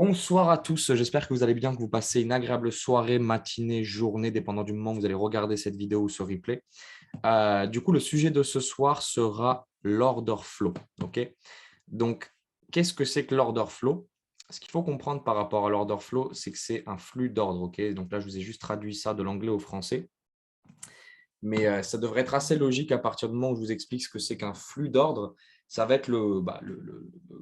Bonsoir à tous, j'espère que vous allez bien, que vous passez une agréable soirée, matinée, journée, dépendant du moment où vous allez regarder cette vidéo ou ce replay. Du coup, le sujet de ce soir sera l'order flow. Ok. Donc, qu'est-ce que c'est que l'order flow? Ce qu'il faut comprendre par rapport à l'order flow, c'est que c'est un flux d'ordre. Ok. Donc là, je vous ai juste traduit ça de l'anglais au français. Mais ça devrait être assez logique à partir du moment où je vous explique ce que c'est qu'un flux d'ordre. Ça va être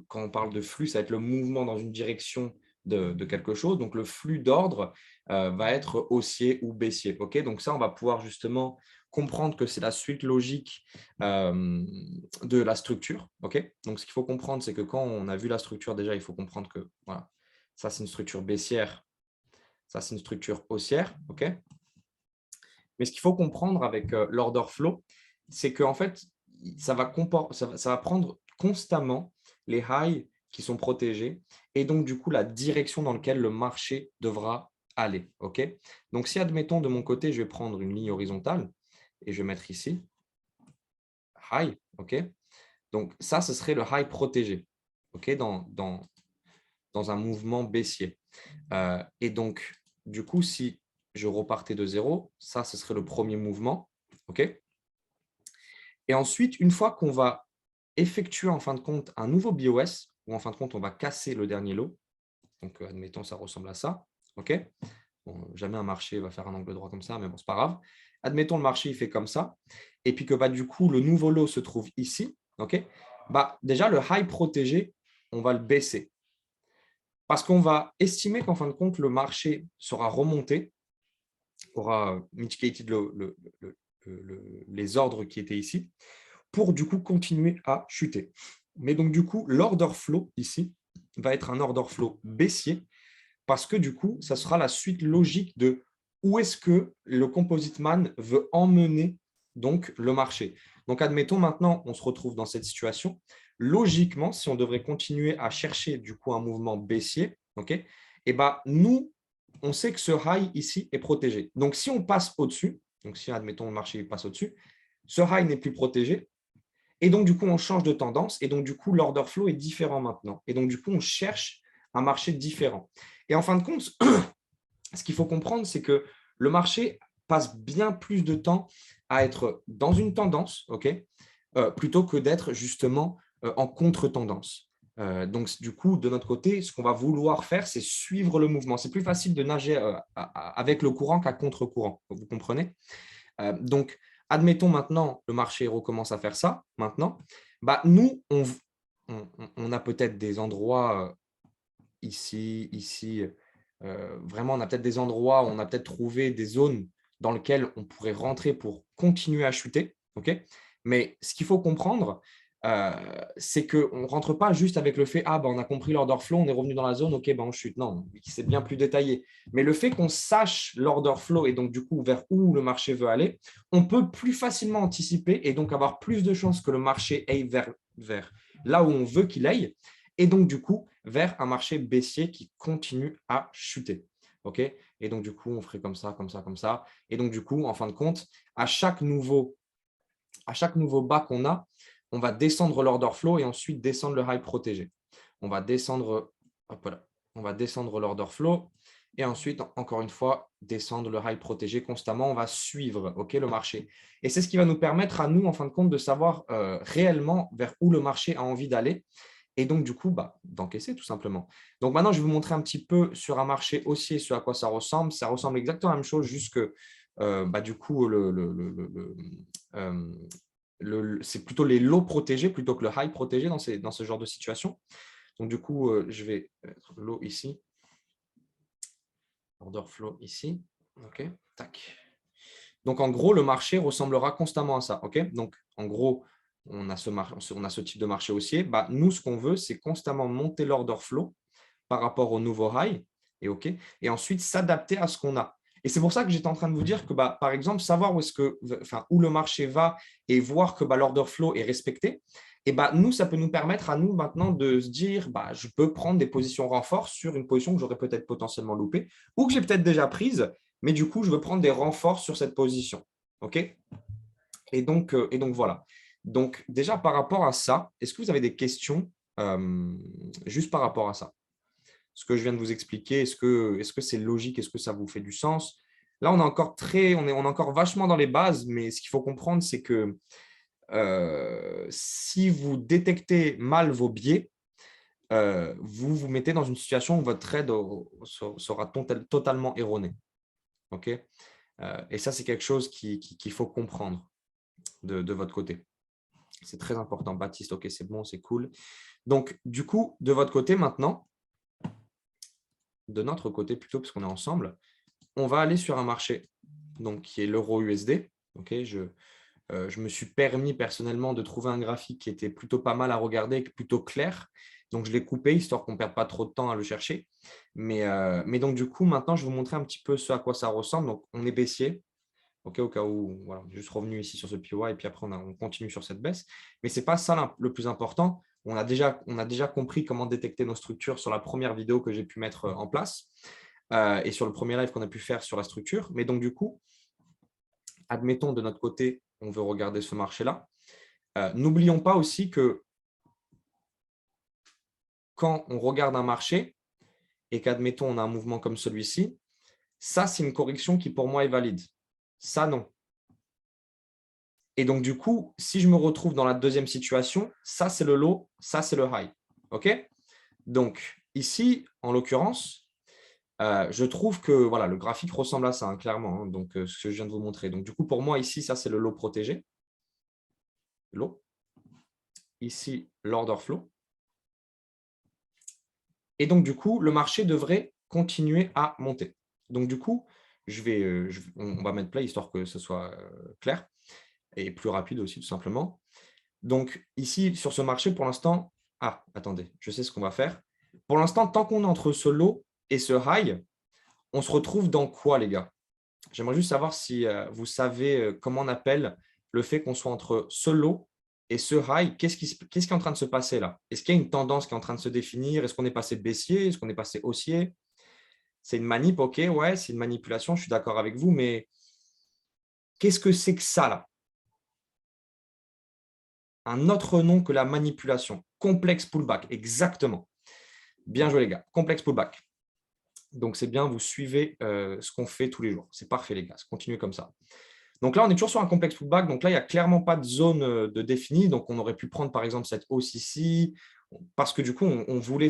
quand on parle de flux, ça va être le mouvement dans une direction de quelque chose. Donc, le flux d'ordre va être haussier ou baissier. Ok. Donc, ça, on va pouvoir justement comprendre que c'est la suite logique de la structure. Ok. Donc, ce qu'il faut comprendre, c'est que quand on a vu la structure, déjà, il faut comprendre que voilà, ça, c'est une structure baissière. Ça, c'est une structure haussière. Ok. Mais ce qu'il faut comprendre avec l'order flow, c'est qu'en fait, ça va prendre constamment les highs qui sont protégés et donc, du coup, la direction dans laquelle le marché devra aller. Ok. Donc, si, admettons, de mon côté, je vais prendre une ligne horizontale et je vais mettre ici high. Ok. Donc, ça, ce serait le high protégé, ok, dans un mouvement baissier. Et donc, du coup, si je repartais de zéro, ça, ce serait le premier mouvement. Ok. Et ensuite, une fois qu'on va effectuer en fin de compte un nouveau BOS, où en fin de compte, on va casser le dernier lot, donc admettons, ça ressemble à ça. Ok. Bon, jamais un marché va faire un angle droit comme ça, mais bon, c'est pas grave. Admettons, le marché il fait comme ça, et puis que du coup, le nouveau lot se trouve ici. Ok. Déjà, le high protégé, on va le baisser. Parce qu'on va estimer qu'en fin de compte, le marché sera remonté, aura mitigated les ordres qui étaient ici, pour du coup continuer à chuter. Mais donc du coup, l'order flow ici va être un order flow baissier parce que du coup, ça sera la suite logique de où est-ce que le composite man veut emmener donc le marché. Donc admettons maintenant, on se retrouve dans cette situation. Logiquement, si on devrait continuer à chercher du coup un mouvement baissier, ok, et nous, on sait que ce high ici est protégé. Donc si on passe au-dessus, donc si admettons le marché passe au-dessus, ce high n'est plus protégé, et donc, du coup, on change de tendance. Et donc, du coup, l'order flow est différent maintenant. Et donc, du coup, on cherche un marché différent. Et en fin de compte, ce qu'il faut comprendre, c'est que le marché passe bien plus de temps à être dans une tendance, ok, plutôt que d'être justement en contre-tendance. Donc, du coup, de notre côté, ce qu'on va vouloir faire, c'est suivre le mouvement. C'est plus facile de nager avec le courant qu'à contre-courant. Vous comprenez? Donc, admettons maintenant, le marché recommence à faire ça maintenant. Nous, on a peut-être des endroits ici, ici. Vraiment, on a peut-être des endroits où on a peut-être trouvé des zones dans lesquelles on pourrait rentrer pour continuer à chuter. Ok. Mais ce qu'il faut comprendre, c'est qu'on ne rentre pas juste avec le fait « Ah, on a compris l'order flow, on est revenu dans la zone, ok, on chute ». Non, c'est bien plus détaillé. Mais le fait qu'on sache l'order flow et donc du coup vers où le marché veut aller, on peut plus facilement anticiper et donc avoir plus de chances que le marché aille vers là où on veut qu'il aille et donc du coup vers un marché baissier qui continue à chuter. Ok. Et donc du coup, on ferait comme ça, comme ça, comme ça. Et donc du coup, en fin de compte, à chaque nouveau bas qu'on a, on va descendre l'order flow et ensuite descendre le high protégé. On va descendre, hop là, on va descendre l'order flow et ensuite, encore une fois, descendre le high protégé constamment. On va suivre, ok, le marché. Et c'est ce qui va nous permettre à nous, en fin de compte, de savoir réellement vers où le marché a envie d'aller et donc, du coup, d'encaisser tout simplement. Donc, maintenant, je vais vous montrer un petit peu sur un marché haussier ce à quoi ça ressemble. Ça ressemble exactement à la même chose, juste que du coup, c'est plutôt les lows protégés plutôt que le high protégé dans ce genre de situation. Donc, du coup, je vais mettre low ici, order flow ici. OK, tac. Donc, en gros, le marché ressemblera constamment à ça. OK, donc, en gros, on a ce type de marché haussier. Nous, ce qu'on veut, c'est constamment monter l'order flow par rapport au nouveau high et OK, et ensuite s'adapter à ce qu'on a. Et c'est pour ça que j'étais en train de vous dire que, par exemple, savoir où le marché va et voir que l'order flow est respecté, et nous, ça peut nous permettre à nous maintenant de se dire je peux prendre des positions renforts sur une position que j'aurais peut-être potentiellement loupée ou que j'ai peut-être déjà prise, mais du coup, je veux prendre des renforts sur cette position. OK. Et donc voilà. Donc, déjà, par rapport à ça, est-ce que vous avez des questions juste par rapport à ça? ce que je viens de vous expliquer, est-ce que c'est logique, est-ce que ça vous fait du sens? Là, on est encore vachement dans les bases, mais ce qu'il faut comprendre, c'est que si vous détectez mal vos biais, vous vous mettez dans une situation où votre trade sera totalement erroné. OK? Et ça, c'est quelque chose qu'il faut comprendre de votre côté. C'est très important. Baptiste, OK, c'est bon, c'est cool. Donc, du coup, de votre côté maintenant, de notre côté plutôt, parce qu'on est ensemble, on va aller sur un marché donc, qui est l'euro USD. OK, je me suis permis personnellement de trouver un graphique qui était plutôt pas mal à regarder, plutôt clair. Donc, je l'ai coupé, histoire qu'on ne perde pas trop de temps à le chercher. Mais donc, du coup, maintenant, je vais vous montrer un petit peu ce à quoi ça ressemble. Donc, on est baissier. OK, au cas où, voilà, on est juste revenu ici sur ce POI et puis après, on continue sur cette baisse. Mais ce n'est pas ça le plus important. On a déjà compris comment détecter nos structures sur la première vidéo que j'ai pu mettre en place et sur le premier live qu'on a pu faire sur la structure. Mais donc, du coup, admettons de notre côté, on veut regarder ce marché-là. N'oublions pas aussi que quand on regarde un marché et qu'admettons on a un mouvement comme celui-ci, ça, c'est une correction qui pour moi est valide. Ça, non. Et donc, du coup, si je me retrouve dans la deuxième situation, ça, c'est le low, ça, c'est le high. OK? Donc, ici, en l'occurrence, je trouve que voilà, le graphique ressemble à ça, hein, clairement. Hein, donc, ce que je viens de vous montrer. Donc, du coup, pour moi, ici, ça, c'est le low protégé. Low. Ici, l'order flow. Et donc, du coup, le marché devrait continuer à monter. Donc, du coup, on va mettre play histoire que ce soit clair et plus rapide aussi, tout simplement. Donc, ici, sur ce marché, pour l'instant… Ah, attendez, je sais ce qu'on va faire. Pour l'instant, tant qu'on est entre ce low et ce high, on se retrouve dans quoi, les gars? J'aimerais juste savoir si vous savez comment on appelle le fait qu'on soit entre ce low et ce high. Qu'est-ce qui est en train de se passer là? Est-ce qu'il y a une tendance qui est en train de se définir? Est-ce qu'on est passé baissier? Est-ce qu'on est passé haussier? C'est une manip, ok, ouais, c'est une manipulation, je suis d'accord avec vous, mais qu'est-ce que c'est que ça là? Un autre nom que la manipulation. Complexe pullback, exactement. Bien joué les gars, complexe pullback. Donc c'est bien, vous suivez ce qu'on fait tous les jours. C'est parfait les gars, continuez comme ça. Donc là, on est toujours sur un complexe pullback. Donc là, il n'y a clairement pas de zone de définie. Donc on aurait pu prendre par exemple cette hausse ici, parce que du coup, on voulait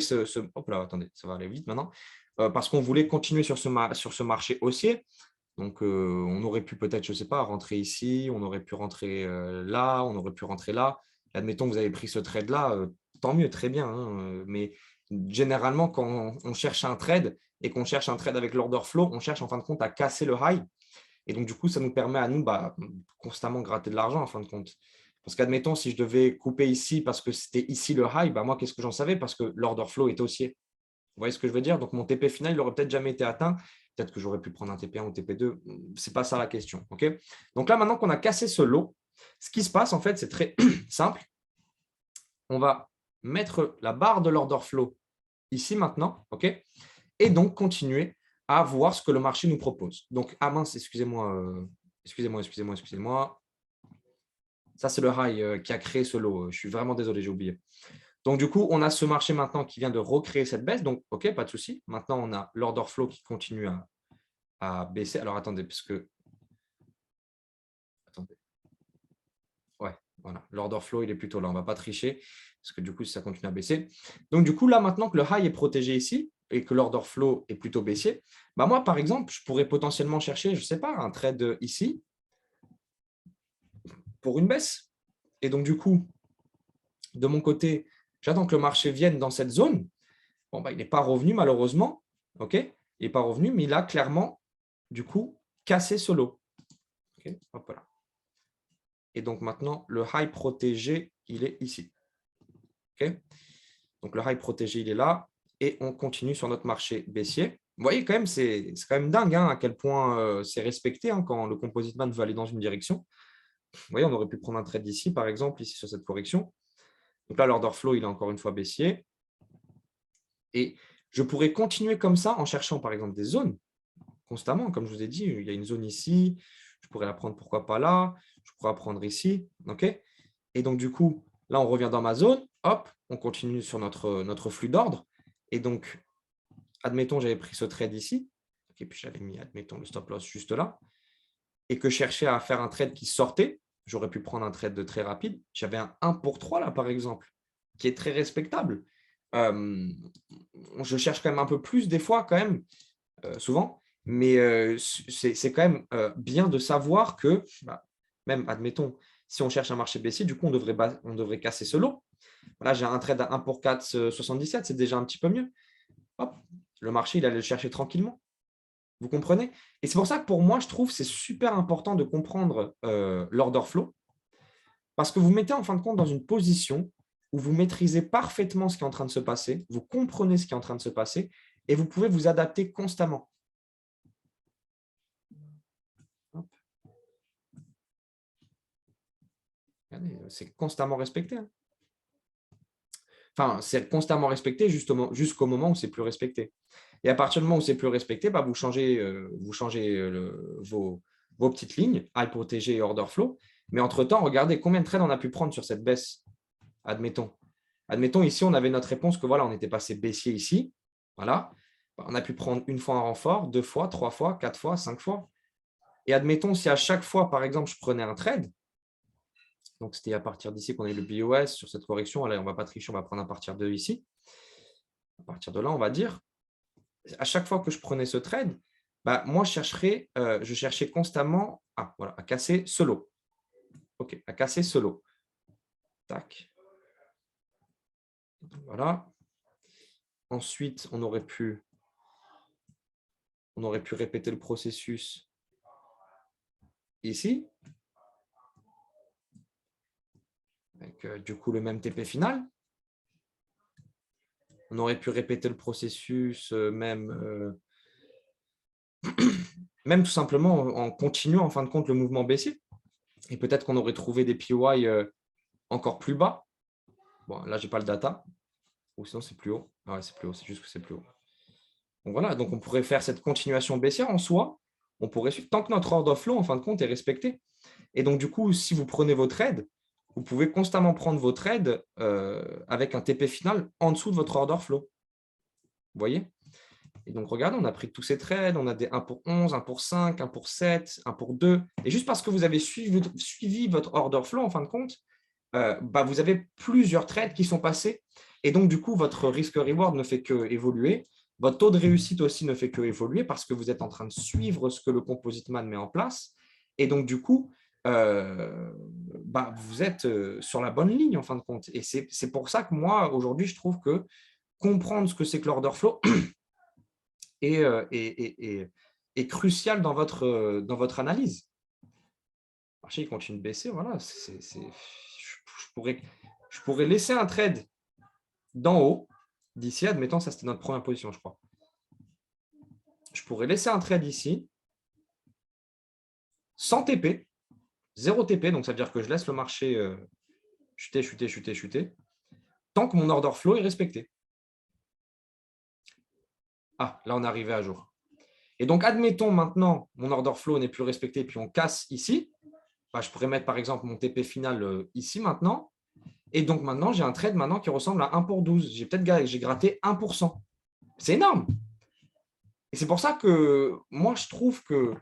Hop là, attendez, ça va aller vite maintenant. Parce qu'on voulait continuer sur ce marché haussier. Donc, on aurait pu peut-être, je ne sais pas, rentrer ici, on aurait pu rentrer là, on aurait pu rentrer là. Admettons que vous avez pris ce trade-là, tant mieux, très bien. Hein, mais généralement, quand on cherche un trade et qu'on cherche un trade avec l'order flow, on cherche en fin de compte à casser le high. Et donc, du coup, ça nous permet à nous constamment gratter de l'argent en fin de compte. Parce qu'admettons, si je devais couper ici parce que c'était ici le high, moi, qu'est-ce que j'en savais? Parce que l'order flow est haussier. Vous voyez ce que je veux dire? Donc, mon TP final, il n'aurait peut-être jamais été atteint. Peut-être que j'aurais pu prendre un TP1 ou TP2. Ce n'est pas ça la question. Okay, donc là, maintenant qu'on a cassé ce lot, ce qui se passe, en fait, c'est très simple. On va mettre la barre de l'order flow ici maintenant. Okay, et donc, continuer à voir ce que le marché nous propose. Donc, ah mince, excusez-moi. Excusez-moi. Ça, c'est le high qui a créé ce lot. Je suis vraiment désolé, j'ai oublié. Donc, du coup, on a ce marché maintenant qui vient de recréer cette baisse. Donc, OK, pas de souci. Maintenant, on a l'order flow qui continue à baisser. Alors, attendez, parce que… Attendez. Ouais, voilà. L'order flow, il est plutôt là. On ne va pas tricher parce que du coup, ça continue à baisser. Donc, du coup, là, maintenant que le high est protégé ici et que l'order flow est plutôt baissier, moi, par exemple, je pourrais potentiellement chercher, je ne sais pas, un trade ici pour une baisse. Et donc, du coup, de mon côté, j'attends que le marché vienne dans cette zone. Bon, il n'est pas revenu malheureusement. OK, il n'est pas revenu, mais il a clairement, du coup, cassé ce lot. Okay, hop là. Et donc maintenant, le high protégé, il est ici. Okay, donc le high protégé, il est là. Et on continue sur notre marché baissier. Vous voyez, quand même, c'est quand même dingue à quel point c'est respecté quand le composite man veut aller dans une direction. Vous voyez, on aurait pu prendre un trade ici, par exemple, ici sur cette correction. Donc là, l'order flow, il est encore une fois baissier. Et je pourrais continuer comme ça en cherchant, par exemple, des zones constamment. Comme je vous ai dit, il y a une zone ici. Je pourrais la prendre, pourquoi pas là. Je pourrais la prendre ici. Okay, et donc, du coup, là, on revient dans ma zone. Hop, on continue sur notre flux d'ordre. Et donc, admettons, j'avais pris ce trade ici, et puis j'avais mis, admettons, le stop loss juste là, et que je cherchais à faire un trade qui sortait, j'aurais pu prendre un trade de très rapide. J'avais un 1 pour 3 là, par exemple, qui est très respectable. Je cherche quand même un peu plus des fois, quand même, souvent, mais c'est quand même bien de savoir que, même, admettons, si on cherche un marché baissier, du coup, on devrait casser ce lot. Là, j'ai un trade à 1 pour 4,77, c'est déjà un petit peu mieux. Hop, le marché, il allait le chercher tranquillement. Vous comprenez? Et c'est pour ça que pour moi, je trouve que c'est super important de comprendre l'order flow, parce que vous mettez en fin de compte dans une position où vous maîtrisez parfaitement ce qui est en train de se passer, vous comprenez ce qui est en train de se passer, et vous pouvez vous adapter constamment. C'est constamment respecté. Hein. Enfin, c'est constamment respecté jusqu'au moment où c'est plus respecté. Et à partir du moment où c'est plus respecté, vous changez, vos petites lignes, high protégé et order flow. Mais entre-temps, regardez combien de trades on a pu prendre sur cette baisse. Admettons. Admettons, ici, on avait notre réponse que voilà, on était passé baissier ici. Voilà. On a pu prendre une fois un renfort, 2 fois, 3 fois, 4 fois, 5 fois. Et admettons, si à chaque fois, par exemple, je prenais un trade, donc c'était à partir d'ici qu'on a eu le BOS sur cette correction. Allez, on ne va pas tricher, on va prendre à partir de ici. À partir de là, on va dire, à chaque fois que je prenais ce trade, moi, je cherchais constamment à casser ce lot. OK, à casser ce lot. Tac. Voilà. Ensuite, on aurait pu répéter le processus ici. Avec du coup le même TP final. On aurait pu répéter le processus même tout simplement en continuant en fin de compte le mouvement baissier. Et peut-être qu'on aurait trouvé des PY encore plus bas. Bon, là, je n'ai pas le data. Ou sinon, c'est plus haut. Ah ouais, c'est plus haut, c'est juste que c'est plus haut. Donc voilà, donc on pourrait faire cette continuation baissière en soi. On pourrait suivre tant que notre order flow, en fin de compte, est respecté. Et donc, du coup, si vous prenez vos trades, vous pouvez constamment prendre vos trades avec un TP final en dessous de votre order flow. Vous voyez? Et donc, regardez, on a pris tous ces trades. On a des 1 pour 11, 1 pour 5, 1 pour 7, 1 pour 2. Et juste parce que vous avez suivi votre order flow, en fin de compte, vous avez plusieurs trades qui sont passés. Et donc, du coup, votre risk-reward ne fait que évoluer. Votre taux de réussite aussi ne fait que évoluer parce que vous êtes en train de suivre ce que le Composite Man met en place. Et donc, du coup, vous êtes sur la bonne ligne, en fin de compte. Et c'est pour ça que moi, aujourd'hui, je trouve que comprendre ce que c'est que l'order flow est crucial dans votre analyse. Le marché il continue de baisser, voilà. Je pourrais laisser un trade d'en haut, d'ici, admettons, ça c'était notre première position, je crois. Je pourrais laisser un trade ici, sans TP, 0 TP, donc ça veut dire que je laisse le marché chuter, chuter, chuter, chuter, tant que mon order flow est respecté. Ah, là on est arrivé à jour. Et donc, admettons maintenant, mon order flow n'est plus respecté, puis on casse ici. Je pourrais mettre par exemple mon TP final ici maintenant. Et donc maintenant, j'ai un trade maintenant qui ressemble à 1 pour 12. J'ai gratté 1%. C'est énorme. Et c'est pour ça que moi, je trouve que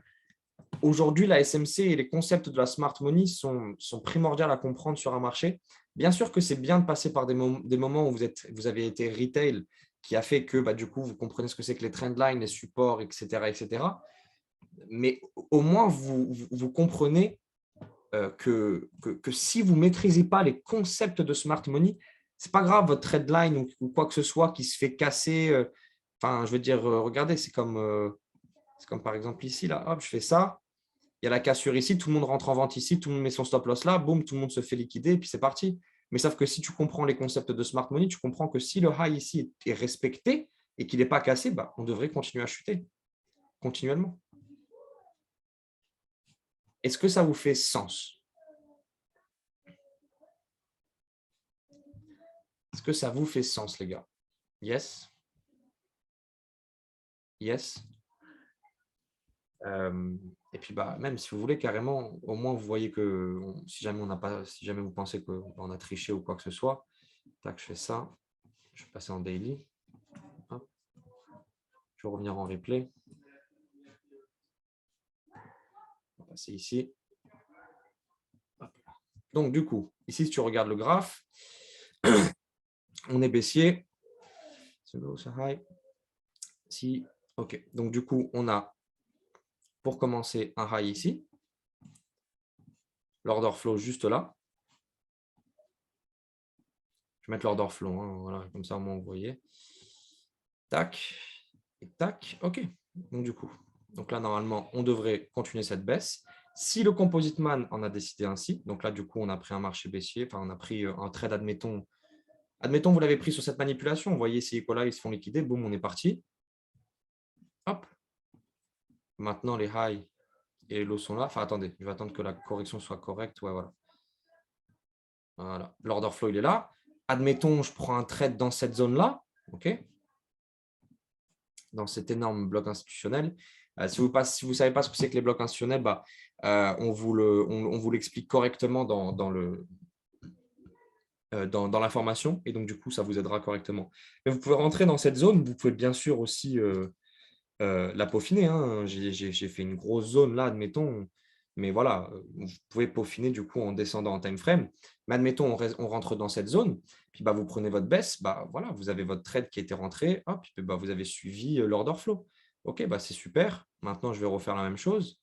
aujourd'hui, la SMC et les concepts de la smart money sont primordiaux à comprendre sur un marché. Bien sûr que c'est bien de passer par des moments où vous avez été retail, qui a fait que du coup, vous comprenez ce que c'est que les trendlines, les supports, etc., etc. Mais au moins, vous comprenez que si vous ne maîtrisez pas les concepts de smart money, ce n'est pas grave, votre trendline ou quoi que ce soit qui se fait casser. Enfin, je veux dire, regardez, c'est comme par exemple ici, là, hop, je fais ça. Il y a la cassure ici, tout le monde rentre en vente ici, tout le monde met son stop loss là, boum, tout le monde se fait liquider et puis c'est parti. Mais sauf que si tu comprends les concepts de smart money, tu comprends que si le high ici est respecté et qu'il n'est pas cassé, on devrait continuer à chuter continuellement. Est-ce que ça vous fait sens? Est-ce que ça vous fait sens, les gars? Yes? Yes? Et puis même si vous voulez carrément, au moins vous voyez que si jamais vous pensez qu'on a triché ou quoi que ce soit, tac, je fais ça, je vais passer en daily. Hop. peux revenir en replay. On va passer ici. Donc, du coup, ici, si tu regardes le graphe, on est baissier. Si, OK. Donc, du coup, on a, pour commencer, un high ici. L'order flow juste là. Je vais mettre l'order flow, hein, voilà, comme ça, au moins, vous voyez. Tac, et tac, OK. Donc, du coup, donc là, normalement, on devrait continuer cette baisse. Si le composite man en a décidé ainsi, donc là, du coup, on a pris un marché baissier, enfin, on a pris un trade, admettons, vous l'avez pris sur cette manipulation, vous voyez, ces échos-là, ils se font liquider, boum, on est parti. Hop. Maintenant, les highs et les lows sont là. Enfin, attendez, je vais attendre que la correction soit correcte. Ouais, voilà. Voilà. L'order flow, il est là. Admettons, je prends un trade dans cette zone-là. OK. Dans cet énorme bloc institutionnel. Si vous ne savez pas ce que c'est que les blocs institutionnels, bah, on vous l'explique correctement dans l'information. Et donc, du coup, ça vous aidera correctement. Mais vous pouvez rentrer dans cette zone. Vous pouvez bien sûr aussi la peaufiner. Hein. J'ai fait une grosse zone là, admettons. Mais voilà, vous pouvez peaufiner du coup en descendant en time frame. Mais admettons, on rentre dans cette zone, puis bah, vous prenez votre baisse, bah, voilà, vous avez votre trade qui a été rentré, hop, puis bah, vous avez suivi l'order flow. OK, bah, c'est super. Maintenant, je vais refaire la même chose.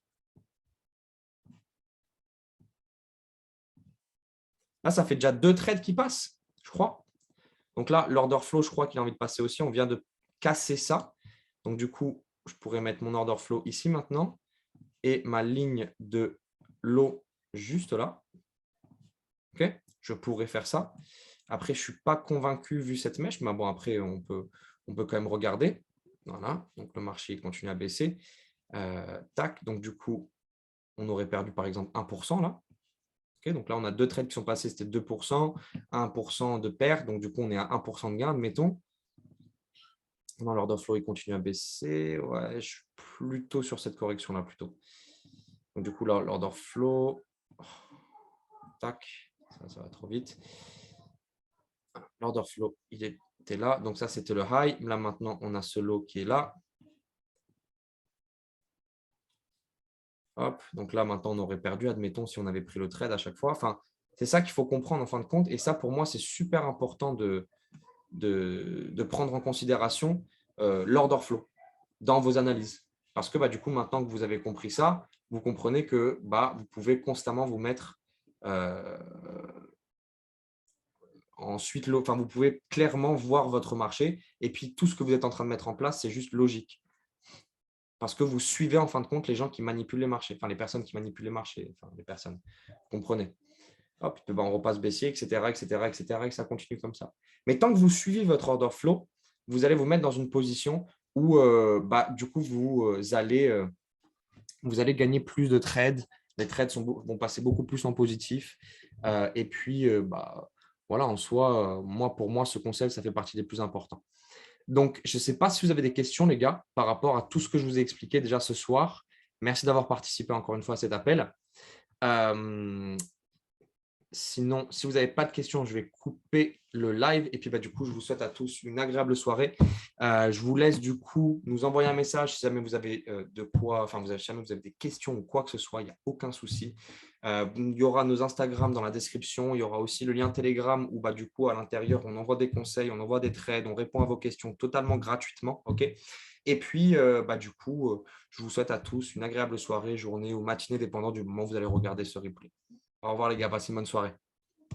Là, ça fait déjà 2 trades qui passent, je crois. Donc là, l'order flow, je crois qu'il a envie de passer aussi. On vient de casser ça. Donc du coup, je pourrais mettre mon order flow ici maintenant et ma ligne de low juste là. OK, je pourrais faire ça. Après, je ne suis pas convaincu vu cette mèche, mais bon, après, on peut quand même regarder. Voilà, donc le marché continue à baisser. Tac, donc du coup, on aurait perdu par exemple 1% là. OK, donc là, on a 2 trades qui sont passés, c'était 2%, 1% de perte. Donc du coup, on est à 1% de gain, admettons. Non, l'order flow, il continue à baisser. Ouais, je suis plutôt sur cette correction-là, plutôt. Donc du coup, l'order flow, tac, ça va trop vite. L'order flow, il était là. Donc ça, c'était le high. Là, maintenant, on a ce low qui est là. Hop. Donc là, maintenant, on aurait perdu, admettons, si on avait pris le trade à chaque fois. Enfin, c'est ça qu'il faut comprendre en fin de compte. Et ça, pour moi, c'est super important de prendre en considération l'order flow dans vos analyses. Parce que du coup, maintenant que vous avez compris ça, vous comprenez que vous pouvez constamment vous mettre ensuite, vous pouvez clairement voir votre marché et puis tout ce que vous êtes en train de mettre en place, c'est juste logique. Parce que vous suivez en fin de compte les gens qui manipulent les marchés, enfin les personnes qui manipulent les marchés, enfin les personnes, vous comprenez. Hop, on repasse baissier, etc., etc., etc., et ça continue comme ça. Mais tant que vous suivez votre order flow, vous allez vous mettre dans une position où du coup, vous allez gagner plus de trades. Les trades vont passer beaucoup plus en positif. Et puis, voilà, en soi, pour moi, ce conseil, ça fait partie des plus importants. Donc, je ne sais pas si vous avez des questions, les gars, par rapport à tout ce que je vous ai expliqué déjà ce soir. Merci d'avoir participé encore une fois à cet appel. Sinon, si vous n'avez pas de questions, je vais couper le live. Et puis, du coup, je vous souhaite à tous une agréable soirée. Je vous laisse du coup nous envoyer un message si jamais vous avez si jamais vous avez des questions ou quoi que ce soit, il n'y a aucun souci. Il y aura nos Instagram dans la description. Il y aura aussi le lien Telegram où du coup, à l'intérieur, on envoie des conseils, on envoie des trades, on répond à vos questions totalement gratuitement. OK. Et puis, du coup, je vous souhaite à tous une agréable soirée, journée ou matinée, dépendant du moment où vous allez regarder ce replay. Au revoir les gars, passez une bonne soirée.